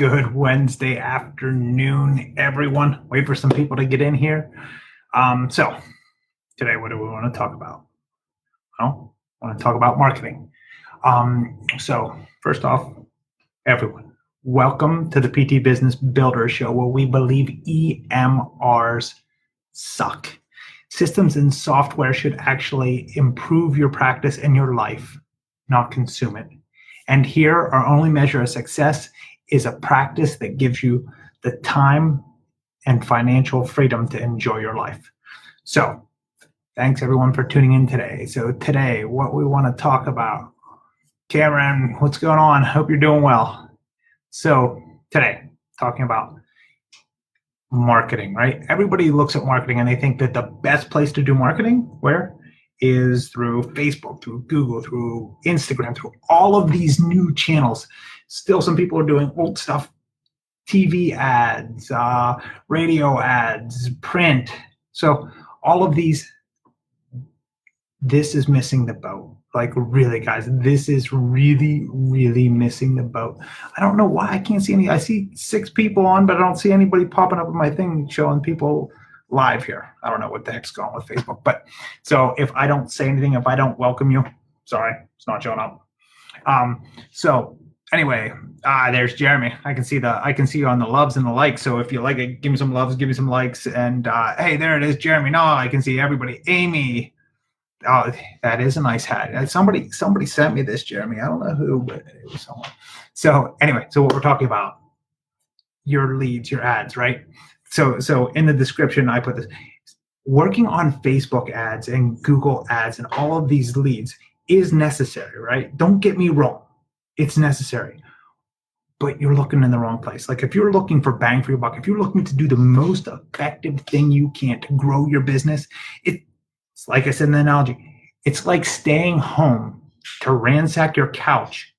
Good Wednesday afternoon, everyone. Wait for some people to get in here. So today, what do we want to talk about? Well, I want to talk about marketing. So first off, everyone, welcome to the PT Business Builder Show, where we believe EMRs suck. Systems and software should actually improve your practice and your life, not consume it. And here, our only measure of success is a practice that gives you the time and financial freedom to enjoy your life. So thanks everyone for tuning in today. So today, what we want to talk about, Cameron, what's going on? Hope you're doing well. So today, talking about marketing, right? Everybody looks at marketing and they think that the best place to do marketing, where? Is through Facebook, through Google, through Instagram, through all of these new channels. Still, some people are doing old stuff, TV ads, radio ads, print. So all of these, this is missing the boat. Like really, guys, this is really, really missing the boat. I don't know why I can't see any. I see 6 people on, but I don't see anybody popping up in my thing showing people live here. I don't know what the heck's going on with Facebook. But so if I don't say anything, if I don't welcome you, sorry, it's not showing up. So anyway, there's Jeremy. I can see you on the loves and the likes. So if you like it, give me some loves, give me some likes. And hey, there it is, Jeremy. No, I can see everybody. Amy. Oh, that is a nice hat. Somebody sent me this, Jeremy. I don't know who, but it was someone. So anyway, so what we're talking about, your leads, your ads, right? So in the description, I put this. Working on Facebook ads and Google ads and all of these leads is necessary, right? Don't get me wrong. It's necessary. But you're looking in the wrong place. Like if you're looking for bang for your buck, if you're looking to do the most effective thing you can to grow your business, it's like I said in the analogy, it's like staying home to ransack your couch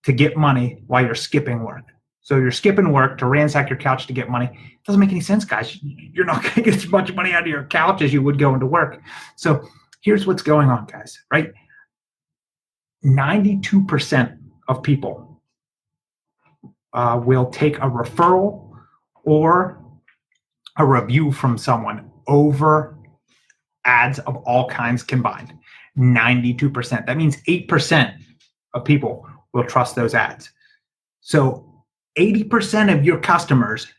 to get money while you're skipping work. So you're skipping work to ransack your couch to get money. It doesn't make any sense, guys. You're not going to get as much money out of your couch as you would go into work. So here's what's going on, guys, right? 92% of people will take a referral or a review from someone over ads of all kinds combined. 92%. That means 8% of people will trust those ads. So 80% of your customers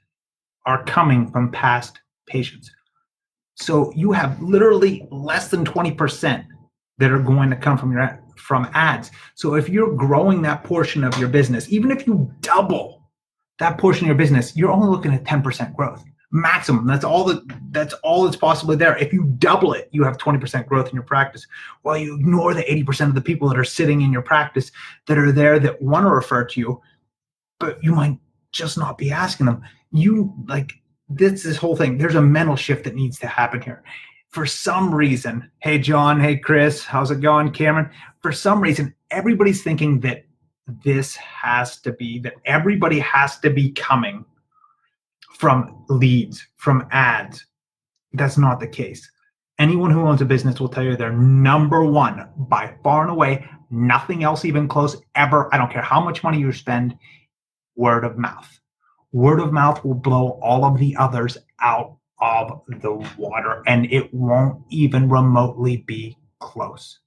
are coming from past patients. So you have literally less than 20% that are going to come from ads. So if you're growing that portion of your business, even if you double that portion of your business, you're only looking at 10% growth. Maximum. That's all that's possibly there. If you double it, you have 20% growth in your practice. While you ignore the 80% of the people that are sitting in your practice that are there that want to refer to you, but you might just not be asking them. This whole thing, there's a mental shift that needs to happen here. For some reason, hey, John, hey, Chris, how's it going, Cameron? For some reason, everybody's thinking that everybody has to be coming from leads, from ads. That's not the case. Anyone who owns a business will tell you they're number one, by far and away, nothing else even close ever. I don't care how much money you spend, word of mouth. Word of mouth will blow all of the others out of the water, and it won't even remotely be close.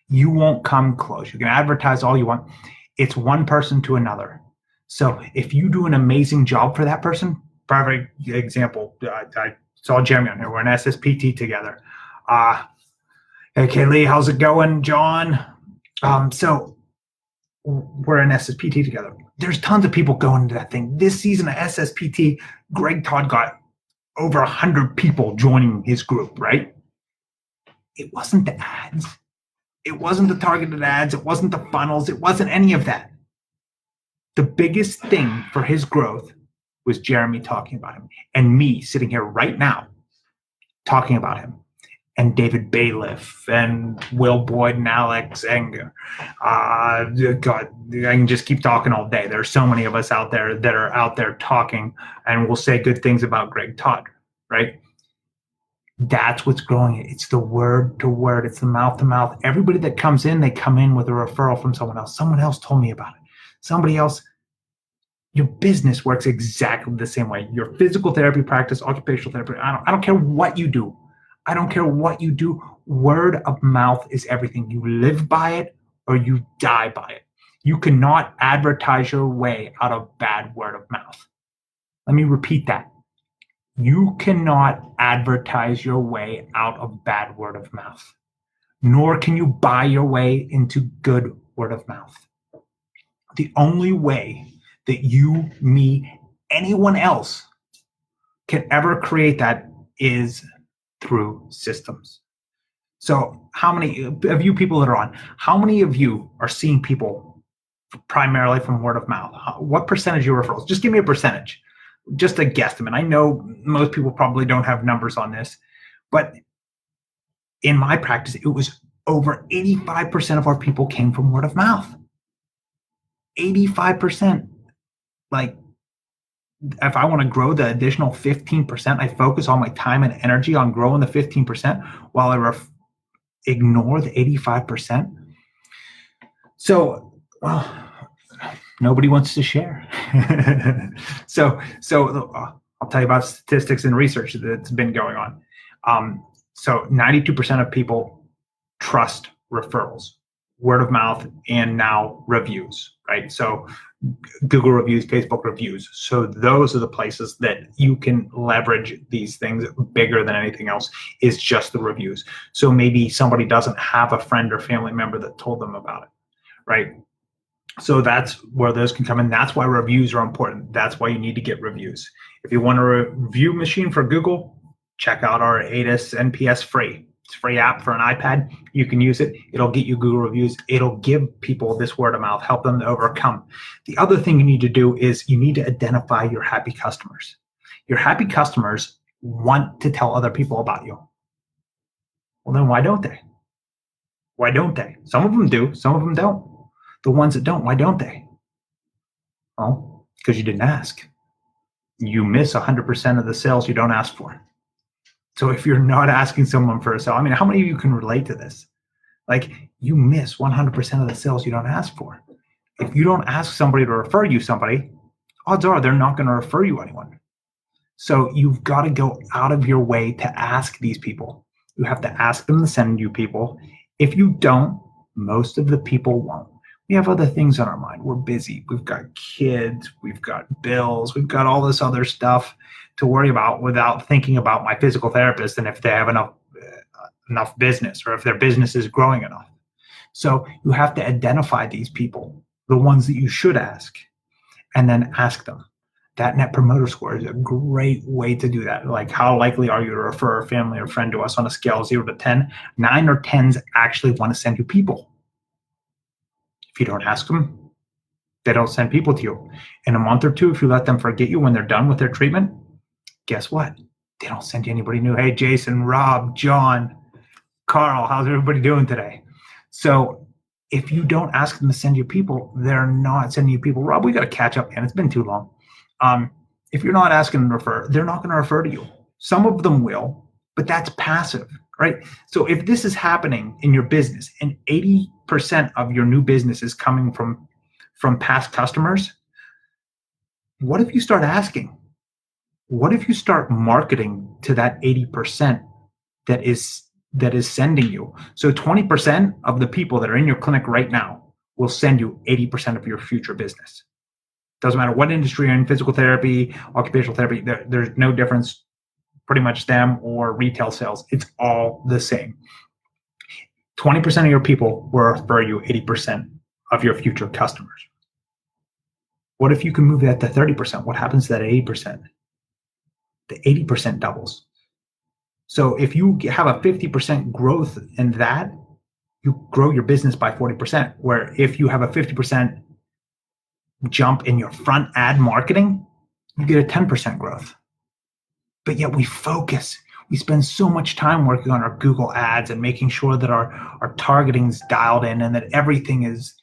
You won't come close. You can advertise all you want. It's one person to another. So if you do an amazing job for that person, perfect example, I saw Jeremy on here. We're an SSPT together. Hey, Kaylee, how's it going, John? So we're an SSPT together. There's tons of people going into that thing. This season of SSPT, Greg Todd got over 100 people joining his group, right? It wasn't the ads. It wasn't the targeted ads. It wasn't the funnels. It wasn't any of that. The biggest thing for his growth was Jeremy talking about him and me sitting here right now talking about him, and David Bailiff and Will Boyd and Alex Enger. God, I can just keep talking all day. There's so many of us out there that are out there talking, and we'll say good things about Greg Todd, right? That's what's growing it. It's the word to word. It's the mouth to mouth. Everybody that comes in, they come in with a referral from someone else. Someone else told me about it. Somebody else Your business works exactly the same way. Your physical therapy practice, occupational therapy, I don't care what you do. I don't care what you do. Word of mouth is everything. You live by it or you die by it. You cannot advertise your way out of bad word of mouth. Let me repeat that. You cannot advertise your way out of bad word of mouth, nor can you buy your way into good word of mouth. The only way that you, me, anyone else can ever create that is through systems. So how many of you people that are on, how many of you are seeing people primarily from word of mouth? What percentage of your referrals? Just give me a percentage, just a guesstimate. I know most people probably don't have numbers on this, but in my practice, it was over 85% of our people came from word of mouth. 85%. Like, if I want to grow the additional 15%, I focus all my time and energy on growing the 15% while I ignore the 85%. So, well, nobody wants to share. So I'll tell you about statistics and research that's been going on. So 92% of people trust referrals, word of mouth, and now reviews, right? So Google reviews, Facebook reviews. So those are the places that you can leverage these things bigger than anything else, is just the reviews. So maybe somebody doesn't have a friend or family member that told them about it, right? So that's where those can come in. That's why reviews are important. That's why you need to get reviews. If you want a review machine for Google, check out our ATIS NPS free. It's a free app for an iPad. You can use it. It'll get you Google reviews. It'll give people this word of mouth, help them to overcome. The other thing you need to do is you need to identify your happy customers. Your happy customers want to tell other people about you. Well, then why don't they? Why don't they? Some of them do, some of them don't. The ones that don't, why don't they? Well, because you didn't ask. You miss 100% of the sales you don't ask for. So if you're not asking someone for a sale, I mean, how many of you can relate to this? Like, you miss 100% of the sales you don't ask for. If you don't ask somebody to refer you somebody, odds are they're not going to refer you anyone. So you've got to go out of your way to ask these people. You have to ask them to send you people. If you don't, most of the people won't. We have other things on our mind. We're busy. We've got kids. We've got bills. We've got all this other stuff to worry about without thinking about my physical therapist and if they have enough business or if their business is growing enough. So you have to identify these people, the ones that you should ask, and then ask them. That Net Promoter Score is a great way to do that. Like, how likely are you to refer a family or friend to us on a scale of 0 to 10? 9 or 10s actually want to send you people. If you don't ask them, they don't send people to you. In a month or two, if you let them forget you when they're done with their treatment, guess what? They don't send you anybody new. Hey, Jason, Rob, John, Carl, how's everybody doing today? So if you don't ask them to send you people, they're not sending you people. Rob, we got to catch up, man. It's been too long. If you're not asking them to refer, they're not going to refer to you. Some of them will, but that's passive, right? So if this is happening in your business and 80% of your new business is coming from past customers, what if you start asking? What if you start marketing to that 80% that is sending you? So 20% of the people that are in your clinic right now will send you 80% of your future business. Doesn't matter what industry you're in, physical therapy, occupational therapy, there's no difference, pretty much them or retail sales. It's all the same. 20% of your people will refer you 80% of your future customers. What if you can move that to 30%? What happens to that 80%? The 80% doubles. So if you have a 50% growth in that, you grow your business by 40%. Where if you have a 50% jump in your front ad marketing, you get a 10% growth. But yet we focus. We spend so much time working on our Google ads and making sure that our targeting is dialed in and that everything is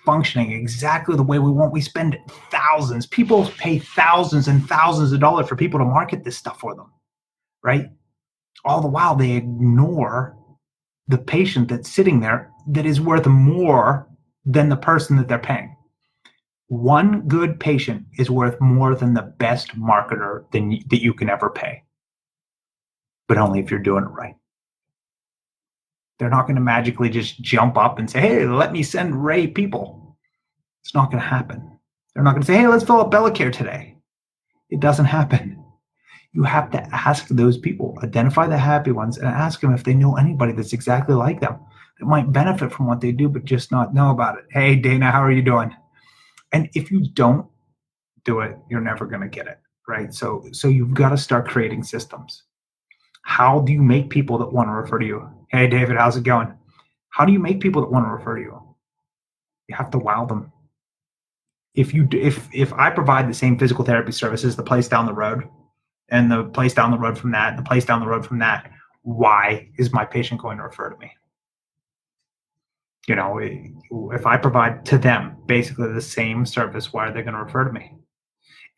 functioning exactly the way we want. We spend thousands. People pay thousands and thousands of dollars for people to market this stuff for them, right? All the while they ignore the patient that's sitting there that is worth more than the person that they're paying. One good patient is worth more than the best marketer that you can ever pay, but only if you're doing it right. They're not going to magically just jump up and say, hey, let me send Ray people. It's not going to happen. They're not going to say, hey, let's fill up BellaCare today. It doesn't happen. You have to ask those people, identify the happy ones, and ask them if they know anybody that's exactly like them that might benefit from what they do, but just not know about it. Hey, Dana, how are you doing? And if you don't do it, you're never going to get it, right? So you've got to start creating systems. How do you make people that want to refer to you? Hey, David, how's it going? How do you make people that want to refer to you? You have to wow them. If I provide the same physical therapy services, the place down the road, and the place down the road from that, and the place down the road from that, why is my patient going to refer to me? You know, if I provide to them basically the same service, why are they going to refer to me?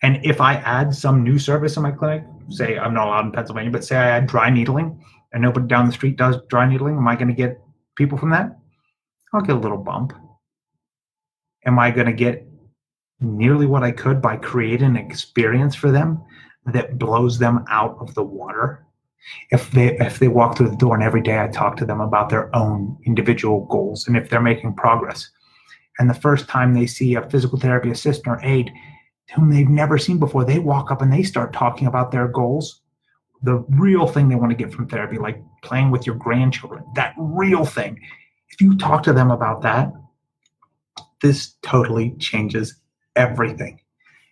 And if I add some new service in my clinic, say I'm not allowed in Pennsylvania, but say I add dry needling and nobody down the street does dry needling, am I going to get people from that? I'll get a little bump. Am I going to get nearly what I could by creating an experience for them that blows them out of the water? If they walk through the door and every day I talk to them about their own individual goals and if they're making progress, and the first time they see a physical therapy assistant or aide whom they've never seen before, they walk up and they start talking about their goals, the real thing they want to get from therapy, like playing with your grandchildren, that real thing. If you talk to them about that, this totally changes everything.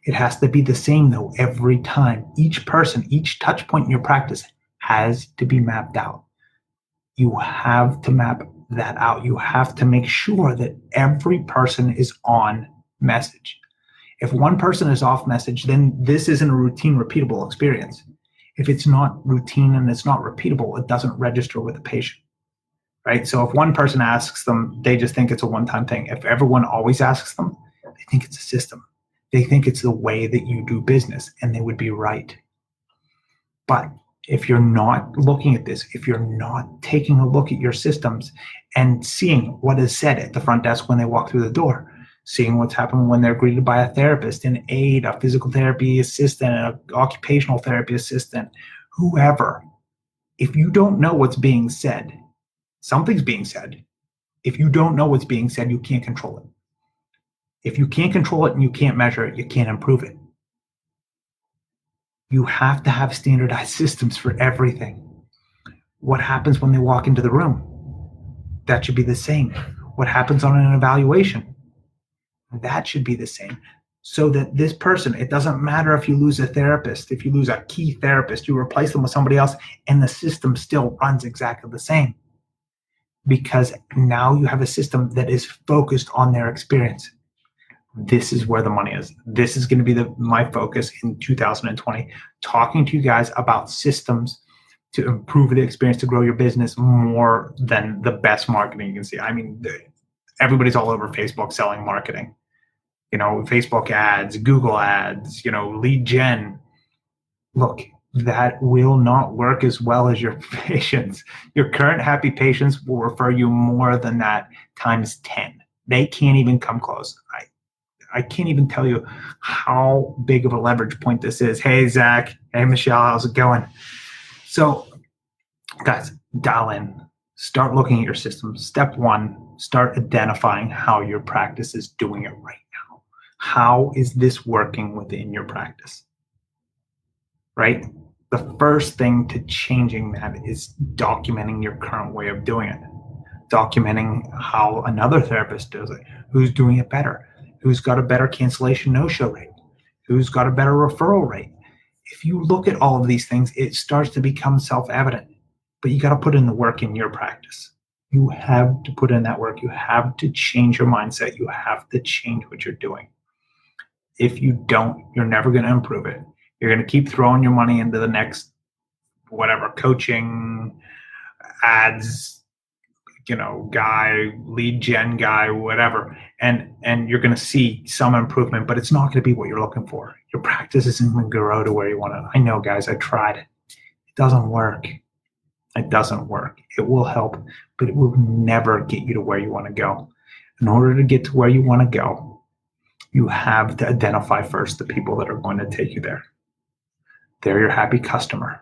It has to be the same though every time. Each person, each touch point in your practice has to be mapped out. You have to map that out. You have to make sure that every person is on message. If one person is off message, then this isn't a routine, repeatable experience. If it's not routine and it's not repeatable, it doesn't register with the patient, right? So if one person asks them, they just think it's a one-time thing. If everyone always asks them, they think it's a system. They think it's the way that you do business, and they would be right. But if you're not looking at this, if you're not taking a look at your systems and seeing what is said at the front desk when they walk through the door, seeing what's happening when they're greeted by a therapist, an aide, a physical therapy assistant, an occupational therapy assistant, whoever, if you don't know what's being said, something's being said. If you don't know what's being said, you can't control it. If you can't control it and you can't measure it, you can't improve it. You have to have standardized systems for everything. What happens when they walk into the room? That should be the same. What happens on an evaluation? That should be the same. So that this person, it doesn't matter if you lose a therapist, if you lose a key therapist, you replace them with somebody else, and the system still runs exactly the same. Because now you have a system that is focused on their experience. This is where the money is. This is going to be my focus in 2020, talking to you guys about systems to improve the experience, to grow your business more than the best marketing you can see. I mean, everybody's all over Facebook selling marketing. You know, Facebook ads, Google ads, you know, lead gen. Look, that will not work as well as your patients. Your current happy patients will refer you more than that times 10. They can't even come close. I can't even tell you how big of a leverage point this is. Hey, Zach. Hey, Michelle. How's it going? So, guys, dial in. Start looking at your system. Step one, start identifying how your practice is doing it right now. How is this working within your practice? Right? The first thing to changing that is documenting your current way of doing it. Documenting how another therapist does it, who's doing it better, who's got a better cancellation no-show rate, who's got a better referral rate. If you look at all of these things, it starts to become self-evident, but you got to put in the work in your practice. You have to put in that work. You have to change your mindset. You have to change what you're doing. If you don't, you're never going to improve it. You're going to keep throwing your money into the next, whatever, coaching, ads, you know, guy, lead gen guy, whatever, and you're going to see some improvement, but it's not going to be what you're looking for. Your practice isn't going to grow to where you want to. I know, guys, I tried it. It doesn't work. It doesn't work. It will help, but it will never get you to where you want to go. In order to get to where you want to go, You have to identify first the people that are going to take you there. They're your happy customer.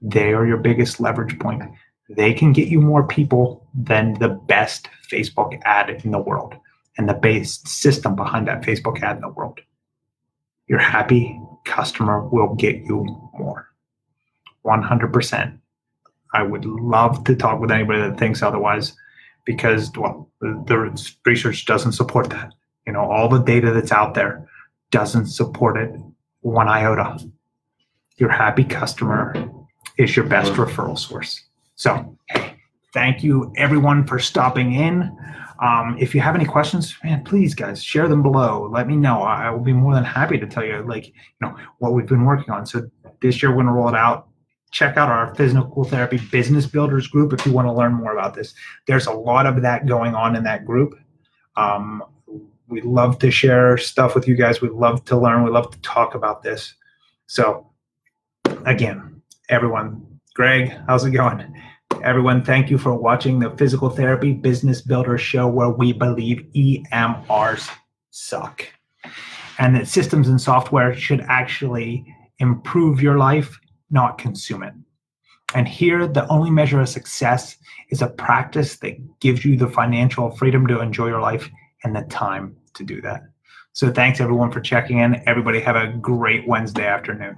They are your biggest leverage point. They can get you more people than the best Facebook ad in the world and the base system behind that Facebook ad in the world. Your happy customer will get you more. 100%. I would love to talk with anybody that thinks otherwise because, well, the research doesn't support that. All the data that's out there doesn't support it one iota. Your happy customer is your best referral source. So, hey, thank you everyone for stopping in. If you have any questions, man, please guys, share them below. Let me know. I will be more than happy to tell you, what we've been working on. So this year we're going to roll it out. Check out our Physical Therapy Business Builders group if you want to learn more about this. There's a lot of that going on in that group. We love to share stuff with you guys. We love to learn. We love to talk about this. So again, everyone, Greg, how's it going? Everyone, thank you for watching the Physical Therapy Business Builder Show, where we believe EMRs suck and that systems and software should actually improve your life, not consume it. And here, the only measure of success is a practice that gives you the financial freedom to enjoy your life and the time to do that. So thanks everyone for checking in. Everybody have a great Wednesday afternoon.